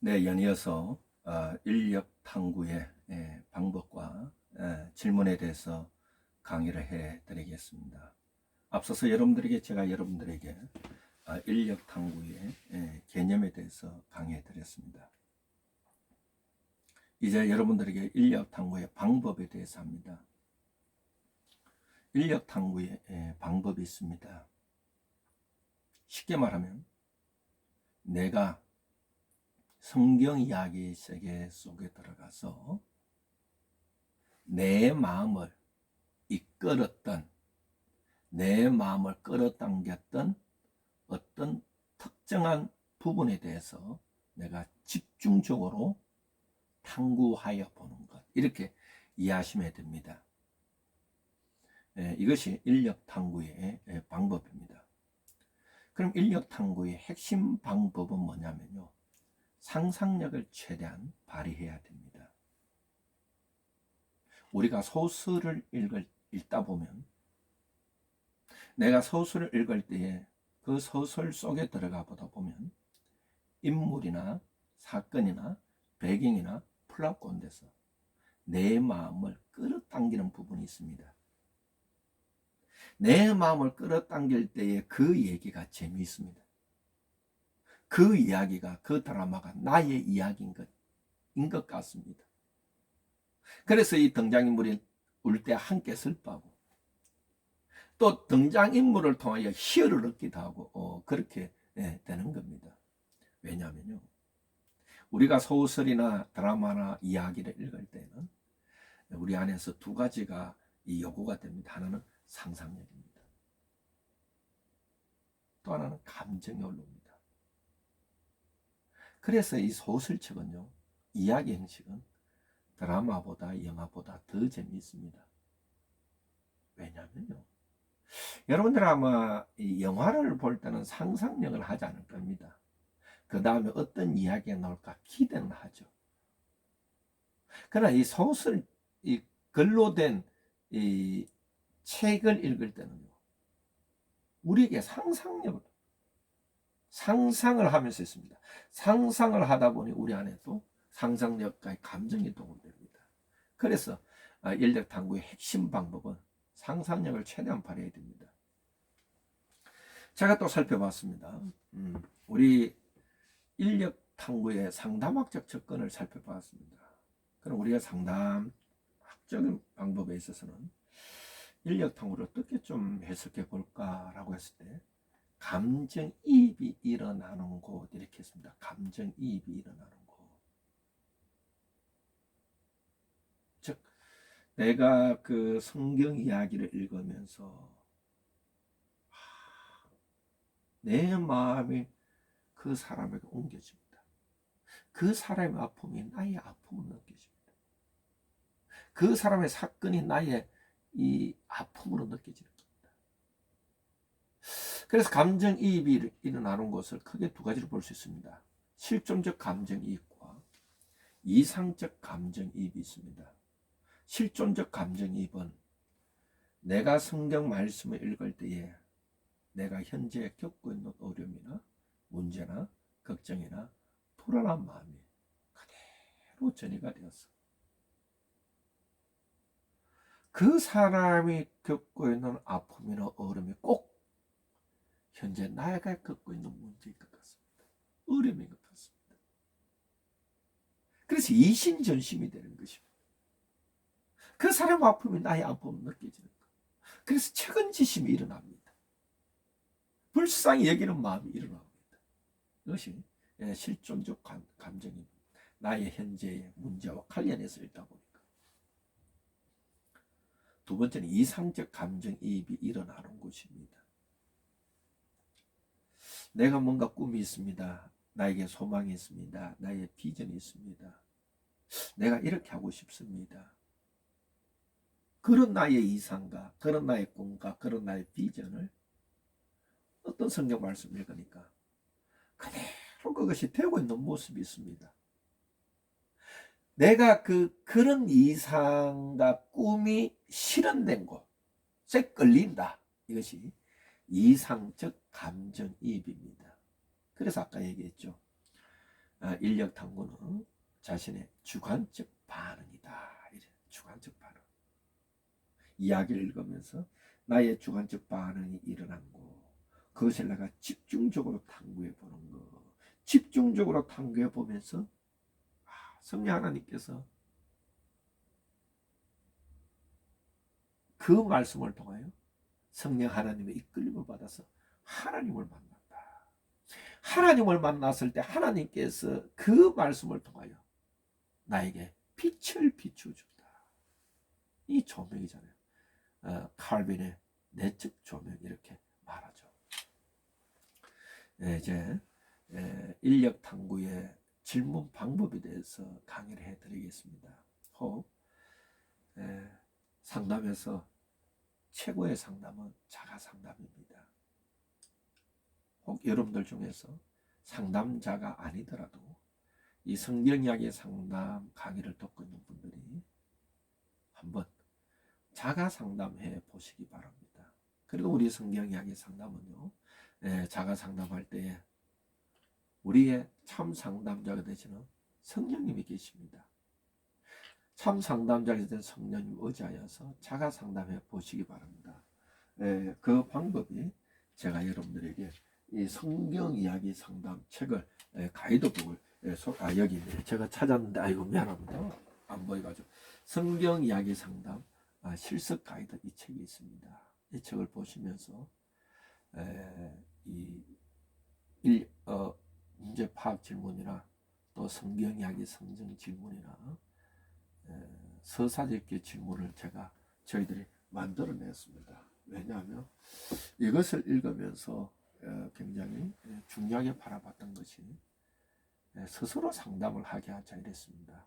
네, 연이어서 인력 탐구의 방법과 질문에 대해서 강의를 해 드리겠습니다. 앞서서 제가 여러분들에게 인력 탐구의 개념에 대해서 강의해 드렸습니다. 이제 여러분들에게 인력 탐구의 방법에 대해서 합니다. 인력 탐구의 방법이 있습니다. 쉽게 말하면 내가 성경 이야기 세계 속에 들어가서 내 마음을 이끌었던, 내 마음을 끌어당겼던 어떤 특정한 부분에 대해서 내가 집중적으로 탐구하여 보는 것, 이렇게 이해하시면 됩니다. 이것이 인력 탐구의 방법입니다. 그럼 인력 탐구의 핵심 방법은 뭐냐면요, 상상력을 최대한 발휘해야 됩니다. 우리가 소설을 읽다 보면, 내가 소설을 읽을 때에 그 소설 속에 들어가 보다 보면 인물이나 사건이나 배경이나 플롯 가운데서 내 마음을 끌어당기는 부분이 있습니다. 내 마음을 끌어당길 때에 그 얘기가 재미있습니다. 그 이야기가, 그 드라마가 나의 이야기인 것 같습니다. 그래서 이 등장인물이 울 때 함께 슬퍼하고, 또 등장인물을 통하여 희열을 얻기도 하고 그렇게 되는 겁니다. 왜냐하면요, 우리가 소설이나 드라마나 이야기를 읽을 때는 우리 안에서 두 가지가 이 요구가 됩니다. 하나는 상상력입니다. 또 하나는 감정이 올라옵니다. 그래서 이 소설책은요, 이야기 형식은 드라마보다 영화보다 더 재미있습니다. 왜냐하면요, 여러분들 아마 이 영화를 볼 때는 상상력을 하지 않을 겁니다. 그 다음에 어떤 이야기가 나올까 기대는 하죠. 그러나 이 소설, 이 글로 된 이 책을 읽을 때는요, 우리에게 상상을 하면서 있습니다. 상상을 하다 보니 우리 안에도 상상력과 감정이 동원됩니다. 그래서 인력 탐구의 핵심 방법은 상상력을 최대한 발휘해야 됩니다. 제가 또 살펴봤습니다. 우리 인력 탐구의 상담학적 접근을 살펴봤습니다. 그럼 우리가 상담학적인 방법에 있어서는 인력 탐구를 어떻게 좀 해석해 볼까라고 했을 때, 감정이입이 일어나는 곳, 이렇게 했습니다. 감정이입이 일어나는 곳. 즉, 내가 그 성경 이야기를 읽으면서 내 마음이 그 사람에게 옮겨집니다. 그 사람의 아픔이 나의 아픔을 느껴집니다. 그 사람의 사건이 나의 이 아픔으로 느껴지는 겁니다. 그래서 감정이입이 일어나는 것을 크게 두 가지로 볼 수 있습니다. 실존적 감정이입과 이상적 감정이입이 있습니다. 실존적 감정이입은 내가 성경 말씀을 읽을 때에 내가 현재 겪고 있는 어려움이나 문제나 걱정이나 불안한 마음이 그대로 전이가 되었어. 그 사람이 겪고 있는 아픔이나 어려움이 꼭 현재 나가 겪고 있는 문제인 것 같습니다. 어려움인 것 같습니다. 그래서 이심전심이 되는 것입니다. 그 사람 아픔이 나의 아픔을 느껴지는 것. 그래서 측은지심이 일어납니다. 불쌍히 여기는 마음이 일어납니다. 이것이 실존적 감정입니다. 나의 현재의 문제와 관련해서 읽다 보니까. 두 번째는 이상적 감정이입이 일어나는 곳입니다. 내가 뭔가 꿈이 있습니다. 나에게 소망이 있습니다. 나의 비전이 있습니다. 내가 이렇게 하고 싶습니다. 그런 나의 이상과 그런 나의 꿈과 그런 나의 비전을 어떤 성경 말씀을 읽으니까 그대로 그것이 되고 있는 모습이 있습니다. 내가 그런 이상과 꿈이 실현된 곳에 끌린다. 이것이 이상적 감정이입입니다. 그래서 아까 얘기했죠. 인력 탐구는 자신의 주관적 반응이다. 이래. 주관적 반응. 이야기를 읽으면서 나의 주관적 반응이 일어난 거, 그것을 내가 집중적으로 탐구해 보는 거. 집중적으로 탐구해 보면서 성령 하나님께서 그 말씀을 통하여 성령 하나님의 이끌림을 받아서 하나님을 만난다. 하나님을 만났을 때 하나님께서 그 말씀을 통하여 나에게 빛을 비추어준다. 이 조명이잖아요. 칼빈의 내적 조명 이렇게 말하죠. 이제 인력 탐구의 질문 방법에 대해서 강의를 해드리겠습니다. 혹 상담에서 최고의 상담은 자가 상담입니다. 혹 여러분들 중에서 상담자가 아니더라도 이 성경 이야기 상담 강의를 듣고 있는 분들이 한번 자가 상담해 보시기 바랍니다. 그리고 우리 성경 이야기 상담은요, 자가 상담할 때에 우리의 참 상담자가 되시는 성령님이 계십니다. 참 상담자가 된 성령님 의지하여서 자가 상담해 보시기 바랍니다. 그 방법이 제가 여러분들에게 이 성경 이야기 상담 책을 가이드북을 여기 있네요. 제가 찾았는데 아이고 미안합니다. 안 보여가지고 성경 이야기 상담 실습 가이드 이 책이 있습니다. 이 책을 보시면서 문제 파악 질문이나 또 성경 이야기 성경 질문이나 서사적인 질문을 저희들이 만들어냈습니다. 왜냐하면 이것을 읽으면서 굉장히 중요하게 바라봤던 것이 스스로 상담을 하게 하자 이랬습니다.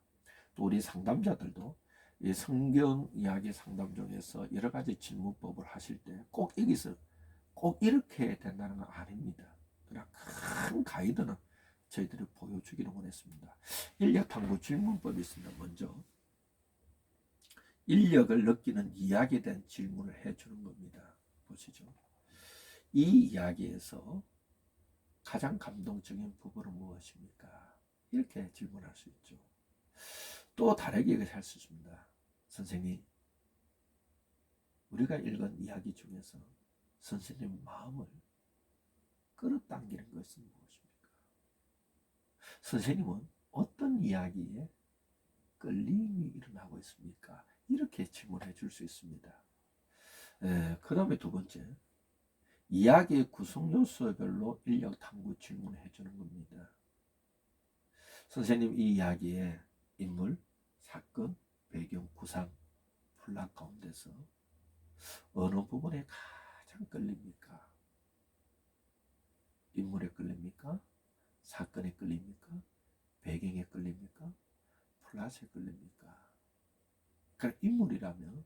또 우리 상담자들도 이 성경 이야기 상담 중에서 여러 가지 질문법을 하실 때 꼭 여기서 꼭 이렇게 된다는 건 아닙니다. 그러나 큰 가이드는 저희들이 보여주기를 원했습니다. 인력 탐구 질문법이 있습니다. 먼저 인력을 느끼는 이야기에 대한 질문을 해주는 겁니다. 보시죠. 이 이야기에서 가장 감동적인 부분은 무엇입니까? 이렇게 질문할 수 있죠. 또 다르게 할 수 있습니다. 선생님, 우리가 읽은 이야기 중에서 선생님 마음을 끌어당기는 것은 무엇입니까? 선생님은 어떤 이야기에 끌림이 일어나고 있습니까? 이렇게 질문해 줄 수 있습니다. 그 다음에 두 번째, 이야기의 구성 요소별로 인력 탐구 질문을 해주는 겁니다. 선생님, 이 이야기의 인물, 사건, 배경, 구상, 플랫 가운데서 어느 부분에 가장 끌립니까? 인물에 끌립니까? 사건에 끌립니까? 배경에 끌립니까? 플랫에 끌립니까? 그러니까 인물이라면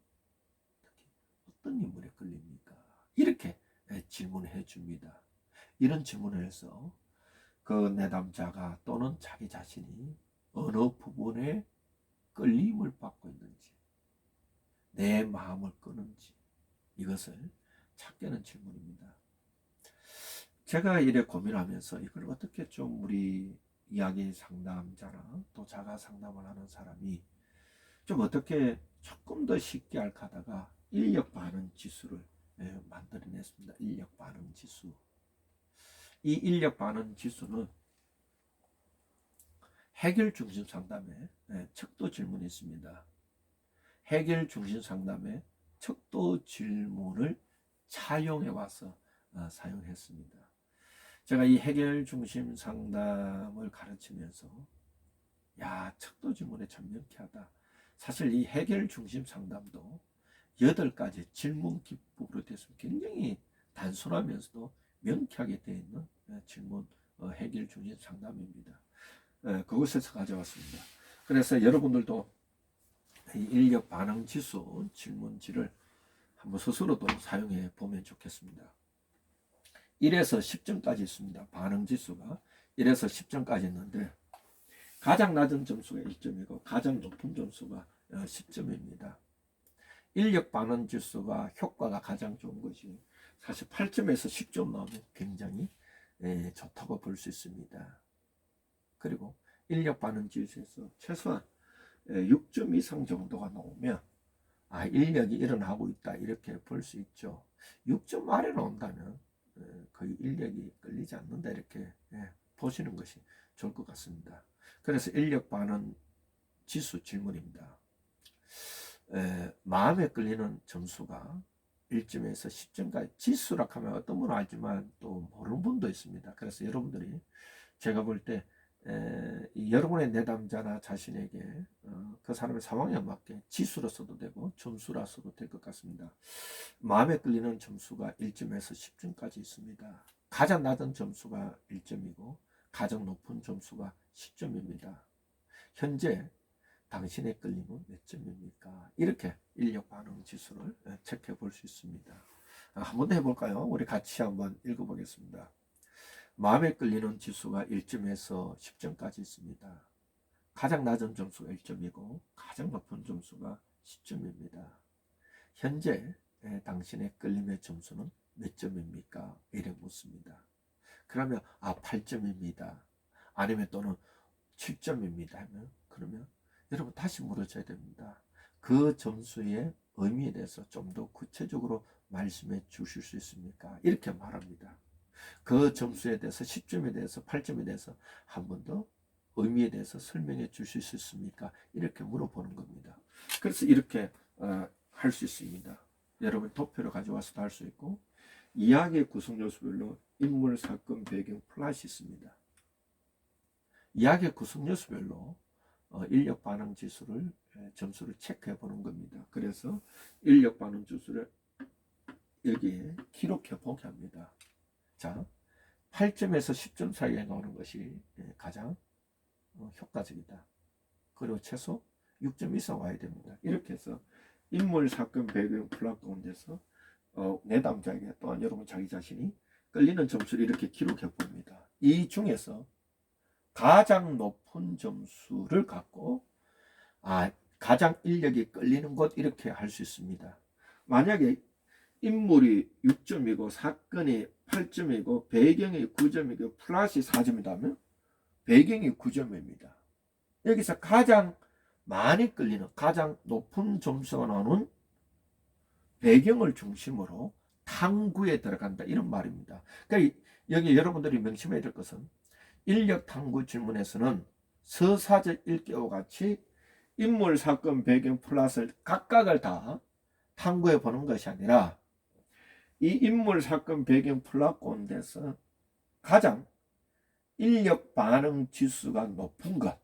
특히 어떤 인물에 끌립니까? 이렇게 질문해 줍니다. 이런 질문을 해서 그 내담자가 또는 자기 자신이 어느 부분에 끌림을 받고 있는지, 내 마음을 끄는지 이것을 찾게 하는 질문입니다. 제가 이래 고민하면서 이걸 어떻게 좀 우리 이야기 상담자나 또 자가 상담을 하는 사람이 좀 어떻게 조금 더 쉽게 할까 하다가 인력 반응 지수를 만들어냈습니다. 인력 반응 지수. 이 인력 반응 지수는 해결 중심 상담에 척도 질문이 있습니다. 해결 중심 상담에 척도 질문을 차용해 와서 사용했습니다. 제가 이 해결 중심 상담을 가르치면서 척도 질문에 참 명쾌하다. 사실 이 해결 중심 상담도 8가지 질문 기법으로 되어서 굉장히 단순하면서도 명쾌하게 되어 있는 질문 해결 중심 상담입니다. 그곳에서 가져왔습니다. 그래서 여러분들도 이 인력 반응 지수 질문지를 한번 스스로도 사용해 보면 좋겠습니다. 1에서 10점까지 있습니다. 반응 지수가 1에서 10점까지 있는데 가장 낮은 점수가 1점이고 가장 높은 점수가 10점입니다. 인력 반응 지수가 효과가 가장 좋은 것이 사실 8점에서 10점 나오면 굉장히 좋다고 볼 수 있습니다. 그리고 인력 반응 지수에서 최소한 6점 이상 정도가 나오면 인력이 일어나고 있다 이렇게 볼 수 있죠. 6점 아래 나온다면 거의 인력이 끌리지 않는다 이렇게 보시는 것이 좋을 것 같습니다. 그래서 인력 반응 지수 질문입니다. 마음에 끌리는 점수가 1점에서 10점까지 지수라 하면 어떤 분은 알지만 또 모르는 분도 있습니다. 그래서 여러분들이 제가 볼 때 여러분의 내담자나 자신에게 그 사람의 상황에 맞게 지수로 써도 되고 점수라 써도 될 것 같습니다. 마음에 끌리는 점수가 1점에서 10점까지 있습니다. 가장 낮은 점수가 1점이고 가장 높은 점수가 10점입니다. 현재 당신의 끌림은 몇 점입니까? 이렇게 인력 반응 지수를 체크해 볼 수 있습니다. 한번 더 해볼까요? 우리 같이 한번 읽어보겠습니다. 마음에 끌리는 지수가 1점에서 10점까지 있습니다. 가장 낮은 점수가 1점이고 가장 높은 점수가 10점입니다. 현재 당신의 끌림의 점수는 몇 점입니까? 이래 묻습니다. 그러면 8점입니다. 아니면 또는 7점입니다 하면 그러면 여러분 다시 물어줘야 됩니다. 그 점수의 의미에 대해서 좀 더 구체적으로 말씀해 주실 수 있습니까? 이렇게 말합니다. 그 점수에 대해서 10점에 대해서 8점에 대해서 한 번 더 의미에 대해서 설명해 주실 수 있습니까? 이렇게 물어보는 겁니다. 그래서 이렇게 할 수 있습니다. 여러분 도표를 가져와서도 할 수 있고 이야기의 구성 요소별로 인물, 사건, 배경, 플롯이 있습니다. 이야기의 구성 요소별로 인력 반응 지수를 점수를 체크해 보는 겁니다. 그래서 인력 반응 지수를 여기에 기록해 보게 합니다. 자, 8점에서 10점 사이에 나오는 것이 가장 효과적이다. 그리고 최소 6점 이상 와야 됩니다. 이렇게 해서 인물, 사건, 배경, 플롯 가운데서 내담자에게 또한 여러분 자기 자신이 끌리는 점수를 이렇게 기록해 봅니다. 이 중에서 가장 높은 점수를 갖고 가장 인력이 끌리는 곳 이렇게 할 수 있습니다. 만약에 인물이 6점이고 사건이 8점이고 배경이 9점이고 플롯이 4점이라면 배경이 9점입니다. 여기서 가장 많이 끌리는 가장 높은 점수가 나오는 배경을 중심으로 탐구에 들어간다 이런 말입니다. 그러니까 여기 여러분들이 명심해야 될 것은 인력 탐구 질문에서는 서사적 일기와 같이 인물, 사건, 배경, 플롯을 각각을 다 탐구해 보는 것이 아니라 이 인물, 사건, 배경, 플롯 가운데서 가장 인력 반응 지수가 높은 것,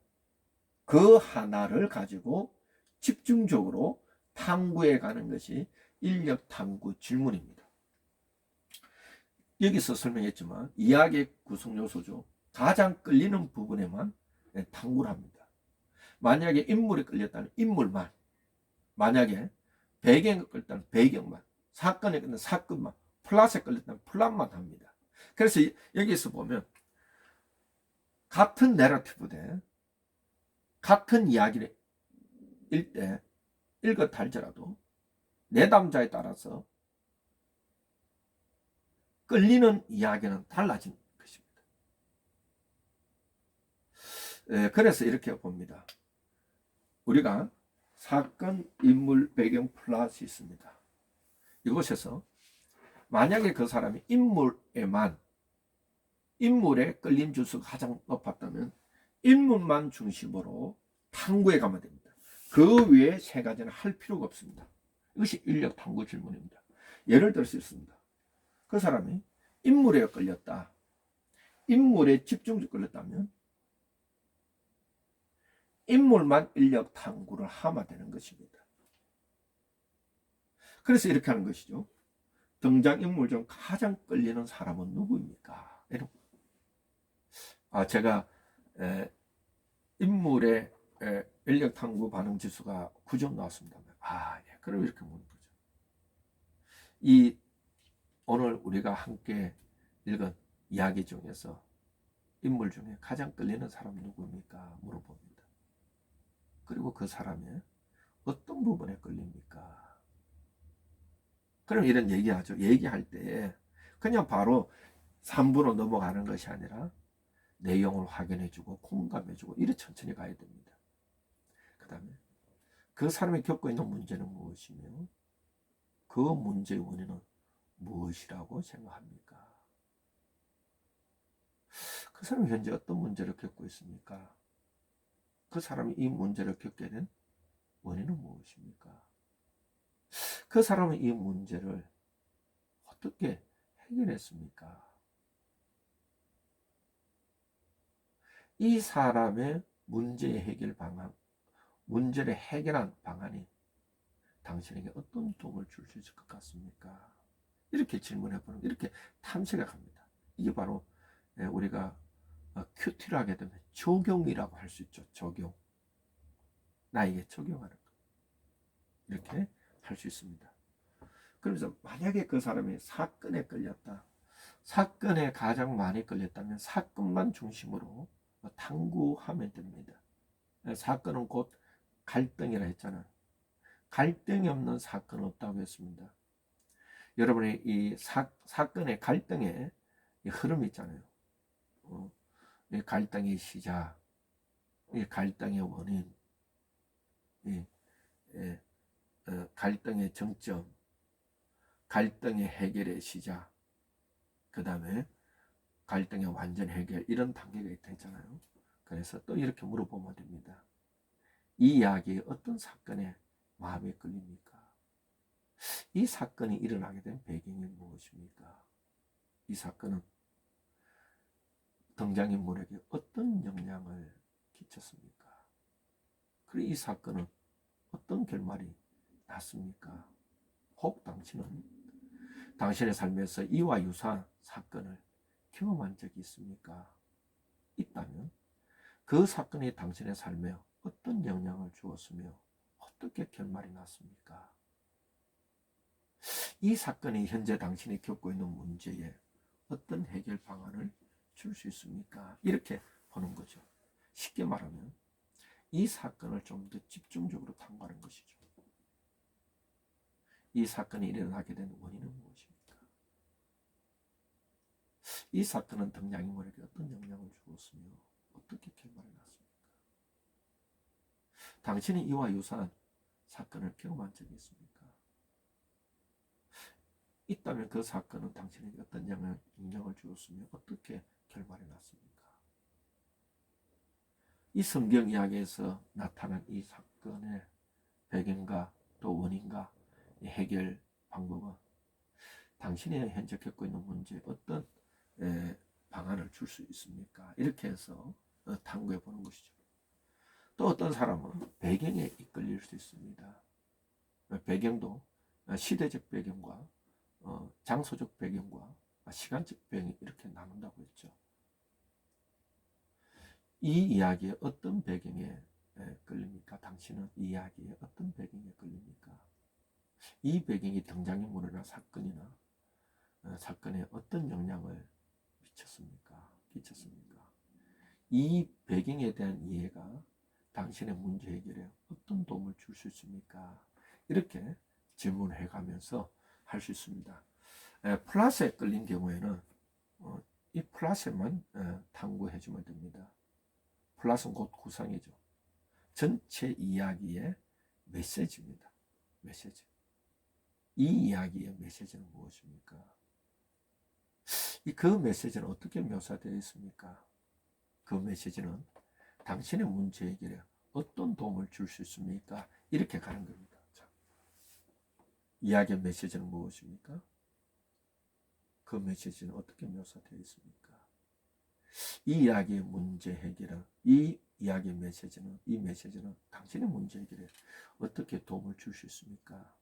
그 하나를 가지고 집중적으로 탐구해 가는 것이 인력 탐구 질문입니다. 여기서 설명했지만 이야기의 구성 요소죠. 가장 끌리는 부분에만 탐구를 합니다. 만약에 인물이 끌렸다면 인물만, 만약에 배경이 끌렸다면 배경만, 사건이 끌렸다면 사건만, 플롯에 끌렸다면 플롯만 합니다. 그래서 여기서 보면 같은 내러티브대 같은 이야기를 때 읽었다 할지라도 내담자에 따라서 끌리는 이야기는 달라진 것입니다. 그래서 이렇게 봅니다. 우리가 사건, 인물, 배경, 플롯이 있습니다. 이곳에서 만약에 그 사람이 인물에 끌림 지수가 가장 높았다면 인물만 중심으로 탐구해 가면 됩니다. 그 외에 세 가지는 할 필요가 없습니다. 이것이 인력 탐구 질문입니다. 예를 들 수 있습니다. 그 사람이 인물에 끌렸다. 인물에 집중적으로 끌렸다면 인물만 인력 탐구를 하면 되는 것입니다. 그래서 이렇게 하는 것이죠. 등장인물 중 가장 끌리는 사람은 누구입니까? 제가 인물의 인력 탐구 반응 지수가 9점 나왔습니다. 예. 그럼 이렇게 묻는 거죠. 오늘 우리가 함께 읽은 이야기 중에서 인물 중에 가장 끌리는 사람은 누구입니까? 물어봅니다. 그리고 그 사람의 어떤 부분에 끌립니까? 그럼 이런 얘기하죠. 얘기할 때 그냥 바로 3부로 넘어가는 것이 아니라 내용을 확인해주고 공감해주고 이래 천천히 가야 됩니다. 그 다음에 그 사람이 겪고 있는 문제는 무엇이며 그 문제의 원인은 무엇이라고 생각합니까? 그 사람이 현재 어떤 문제를 겪고 있습니까? 그 사람이 이 문제를 겪게 된 원인은 무엇입니까? 그 사람은 이 문제를 어떻게 해결했습니까? 이 사람의 문제의 해결 방안, 문제를 해결한 방안이 당신에게 어떤 도움을 줄 수 있을 것 같습니까? 이렇게 질문해 보는, 이렇게 탐색해 갑니다. 이게 바로 우리가 큐티를 하게 되면 적용이라고 할 수 있죠. 적용. 나에게 적용하는 것. 이렇게 할 수 있습니다. 그래서 만약에 그 사람이 사건에 끌렸다. 사건에 가장 많이 끌렸다면 사건만 중심으로 탐구하면 됩니다. 사건은 곧 갈등이라 했잖아요. 갈등이 없는 사건은 없다고 했습니다. 여러분의 이 사건의 갈등의 흐름이 있잖아요. 이 갈등의 시작, 이 갈등의 원인, 이 갈등의 정점, 갈등의 해결의 시작, 그 다음에 갈등의 완전 해결, 이런 단계가 있다 했잖아요. 그래서 또 이렇게 물어보면 됩니다. 이 이야기에 어떤 사건에 마음이 끌립니까? 이 사건이 일어나게 된 배경이 무엇입니까? 이 사건은 등장인물에게 어떤 영향을 끼쳤습니까? 그리고 이 사건은 어떤 결말이 났습니까? 혹 당신은 당신의 삶에서 이와 유사한 사건을 경험한 적이 있습니까? 있다면 그 사건이 당신의 삶에 어떤 영향을 주었으며 어떻게 결말이 났습니까? 이 사건이 현재 당신이 겪고 있는 문제에 어떤 해결 방안을 줄 수 있습니까? 이렇게 보는 거죠. 쉽게 말하면 이 사건을 좀 더 집중적으로 탐구하는 것이죠. 이 사건이 일어나게 된 원인은 무엇입니까? 이 사건은 등장인물에게 어떤 영향을 주었으며 어떻게 결말이 났습니까? 당신이 이와 유사한 사건을 경험한 적이 있습니까? 있다면 그 사건은 당신에게 어떤 영향을 주었으며 어떻게 결말이 났습니까? 이 성경 이야기에서 나타난 이 사건의 배경과 또 원인과 해결 방법은 당신이 현재 겪고 있는 문제에 어떤 방안을 줄 수 있습니까? 이렇게 해서 탐구해 보는 것이죠. 또 어떤 사람은 배경에 이끌릴 수 있습니다. 배경도 시대적 배경과 장소적 배경과 시간적 배경이 이렇게 나눈다고 했죠. 이 이야기에 어떤 배경에 끌립니까? 당신은 이 이야기에 어떤 배경에 끌립니까? 이 배경이 등장인물이나 사건이나 사건에 어떤 영향을 미쳤습니까? 끼쳤습니까? 이 배경에 대한 이해가 당신의 문제 해결에 어떤 도움을 줄 수 있습니까? 이렇게 질문해 가면서 할 수 있습니다. 플러스에 끌린 경우에는 이 플러스만 탐구해 주면 됩니다. 플러스는 곧 구성이죠. 전체 이야기의 메시지입니다. 메시지. 이 이야기의 메시지는 무엇입니까? 그 메시지는 어떻게 묘사되어 있습니까? 그 메시지는 당신의 문제 해결에 어떤 도움을 줄 수 있습니까? 이렇게 가는 겁니다. 자, 이야기의 메시지는 무엇입니까? 그 메시지는 어떻게 묘사되어 있습니까? 이 이야기의 문제 해결은 이 이야기의 메시지는 이 메시지는 당신의 문제 해결에 어떻게 도움을 줄 수 있습니까?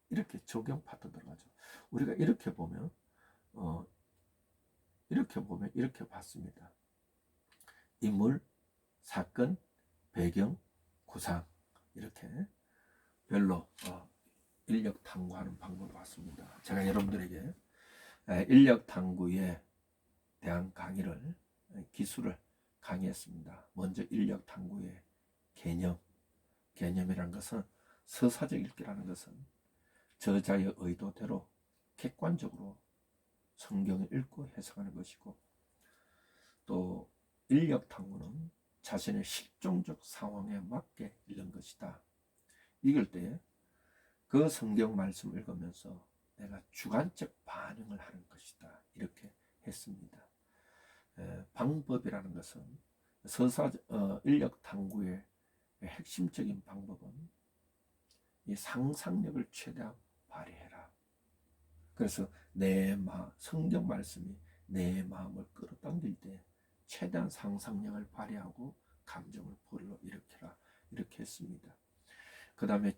이렇게 적용 파트 들어가죠. 우리가 이렇게 보면 이렇게 봤습니다. 인물, 사건, 배경, 구상 이렇게 별로 인력 탐구하는 방법을 봤습니다. 제가 여러분들에게 인력 탐구에 대한 강의를 기술을 강의했습니다. 먼저 인력 탐구의 개념이라는 것은 서사적 읽기라는 것은 저자의 의도대로 객관적으로 성경을 읽고 해석하는 것이고 또 인력 탐구는 자신의 실종적 상황에 맞게 읽는 것이다. 읽을 때 그 성경 말씀을 읽으면서 내가 주관적 반응을 하는 것이다. 이렇게 했습니다. 방법이라는 것은 인력 탐구의 핵심적인 방법은 이 상상력을 최대한 발휘해라. 그래서 성경 말씀이 내 마음을 끌어당길 때 최대한 상상력을 발휘하고 감정을 불러일으켜라. 이렇게 했습니다. 그 다음에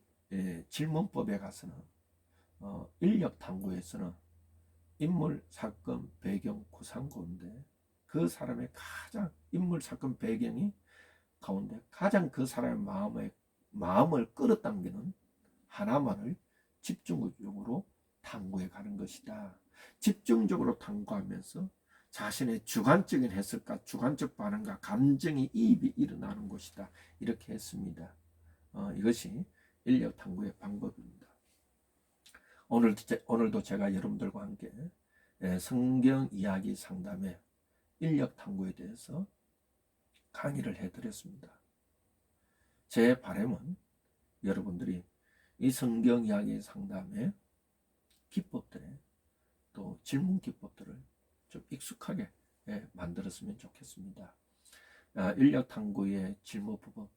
질문법에 가서는 인력 탐구에서는 인물, 사건, 배경, 구상 가운데 그 사람의 가장 인물, 사건, 배경이 가운데 가장 그 사람의 마음을 끌어당기는 하나만을 집중적으로 탐구해 가는 것이다. 집중적으로 탐구하면서 자신의 주관적인 해석과 주관적 반응과 감정의 이입이 일어나는 것이다. 이렇게 했습니다. 이것이 인력 탐구의 방법입니다. 오늘도 제가 여러분들과 함께 성경 이야기 상담의 인력 탐구에 대해서 강의를 해드렸습니다. 제 바람은 여러분들이 이 성경 이야기 상담의 기법들에 또 질문 기법들을 좀 익숙하게 만들었으면 좋겠습니다. 인력 탐구의 질문 부분,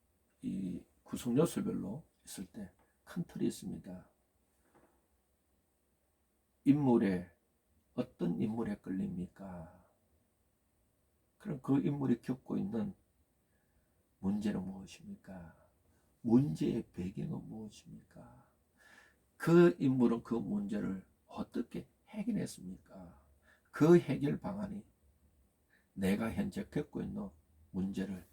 이 구성 요소별로 있을 때 큰 틀이 있습니다. 어떤 인물에 끌립니까? 그럼 그 인물이 겪고 있는 문제는 무엇입니까? 문제의 배경은 무엇입니까? 그 인물은 그 문제를 어떻게 해결했습니까? 그 해결 방안이 내가 현재 겪고 있는 문제를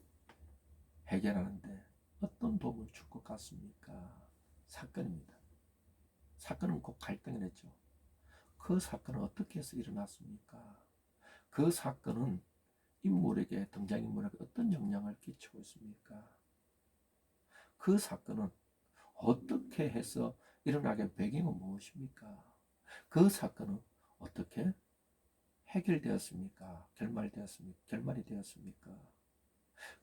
해결하는데 어떤 도움을 줄 것 같습니까? 사건입니다. 사건은 곧 갈등을 했죠. 그 사건은 어떻게 해서 일어났습니까? 그 사건은 등장인물에게 어떤 영향을 끼치고 있습니까? 그 사건은 어떻게 해서 일어나게 배경은 무엇입니까? 그 사건은 어떻게 해결되었습니까? 결말이 되었습니까?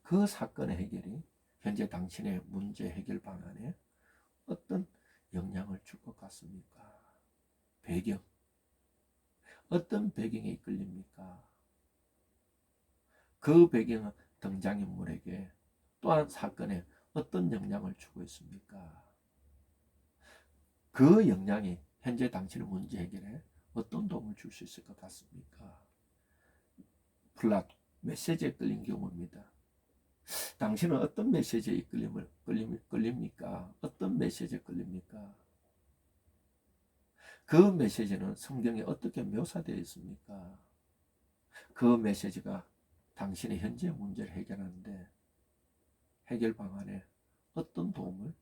그 사건의 해결이 현재 당신의 문제 해결 방안에 어떤 영향을 줄 것 같습니까? 배경. 어떤 배경에 이끌립니까? 그 배경은 등장인물에게 또한 사건에 어떤 영향을 주고 있습니까? 그 영향이 현재 당신의 문제 해결에 어떤 도움을 줄 수 있을 것 같습니까? 메시지에 끌린 경우입니다. 당신은 어떤 메시지에 끌립니까? 어떤 메시지에 끌립니까? 그 메시지는 성경에 어떻게 묘사되어 있습니까? 그 메시지가 당신의 현재 문제를 해결하는데 해결 방안에 어떤 도움을